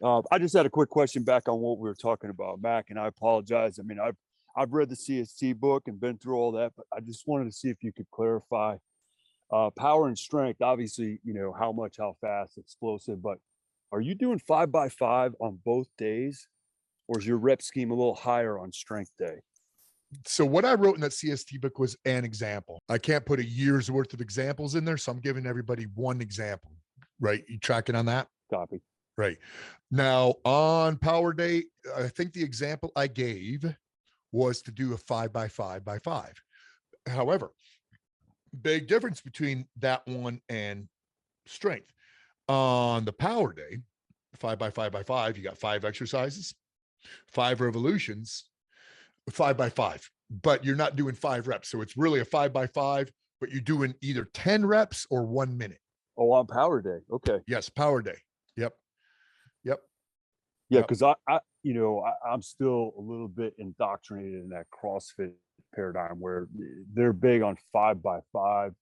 I just had a quick question back on what we were talking about, Mac, and I apologize. I mean, I've read the CST book and been through all that, but I just wanted to see if you could clarify power and strength. Obviously, how much, how fast, explosive, but are you doing 5x5 on both days, or is your rep scheme a little higher on strength day? So what I wrote in that CST book was an example. I can't put a year's worth of examples in there, so I'm giving everybody one example, right? You tracking on that? Copy. Right. Now on power day, I think the example I gave was to do a 5x5x5. However, big difference between that one and strength. On the power day, 5x5x5, you got 5 exercises, 5 revolutions, 5x5, but you're not doing 5 reps. So it's really a 5x5, but you're doing either 10 reps or 1 minute. Oh, on power day. Okay. Yes. Power day. Yep. Yeah. Cause I'm still a little bit indoctrinated in that CrossFit paradigm where they're big on 5x5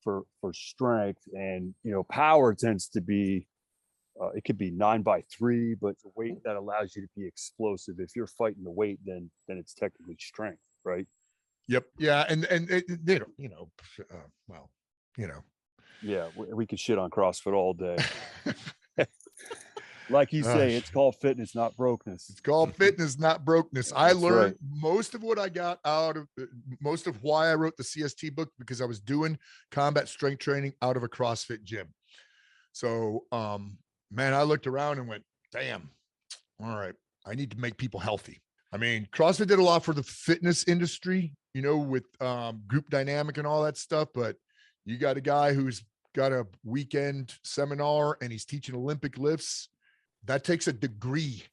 for strength, and, power tends to be, it could be 9x3, but the weight that allows you to be explosive. If you're fighting the weight, then it's technically strength, right? Yep. Yeah. And Yeah, we could shit on CrossFit all day. Like you say, it's called fitness, not brokenness. It's called fitness, not brokenness. I learned most of what I got out of most of why I wrote the CST book, because I was doing combat strength training out of a CrossFit gym. So, man, I looked around and went, damn, all right, I need to make people healthy. I mean, CrossFit did a lot for the fitness industry, with group dynamic and all that stuff. But you got a guy who's got a weekend seminar and he's teaching Olympic lifts. That takes a degree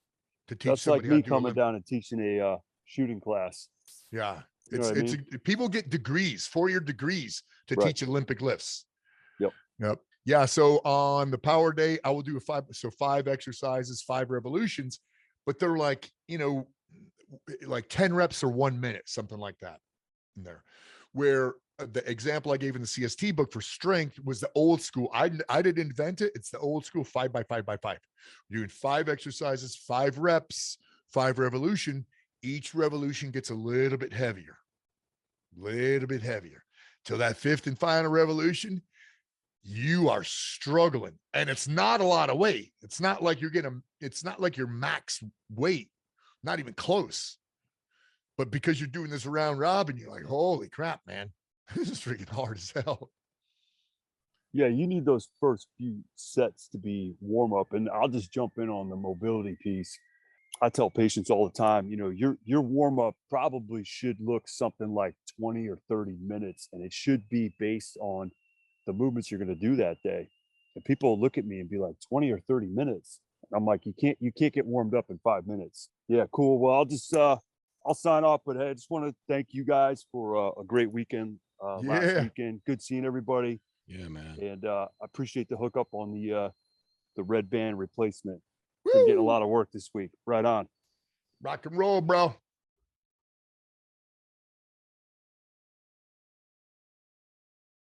to teach. That's like me coming down and teaching a shooting class. Yeah. People get degrees, 4-year degrees to teach Olympic lifts. Yep. Yeah. So on the power day, I will do 5 exercises, 5 revolutions, but they're like, like 10 reps or 1 minute, something like that in there. Where the example I gave in the CST book for strength was the old school. I didn't invent it. It's the old school 5x5x5. You're doing 5 exercises, 5 reps, 5 revolution. Each revolution gets a little bit heavier till that 5th and final revolution. You are struggling, and it's not a lot of weight. It's not like your max weight, not even close. But because you're doing this around robin, you're like, holy crap, man. This is freaking hard as hell. Yeah, you need those first few sets to be warm up. And I'll just jump in on the mobility piece. I tell patients all the time, your warm up probably should look something like 20 or 30 minutes, and it should be based on the movements you're going to do that day. And people look at me and be like, 20 or 30 minutes. I'm like, you can't get warmed up in 5 minutes. Yeah, cool. Well, I'll sign off, but hey, I just want to thank you guys for a great weekend. Last weekend. Good seeing everybody. Yeah, man. And I appreciate the hookup on the red band replacement. Been getting a lot of work this week. Right on. Rock and roll, bro.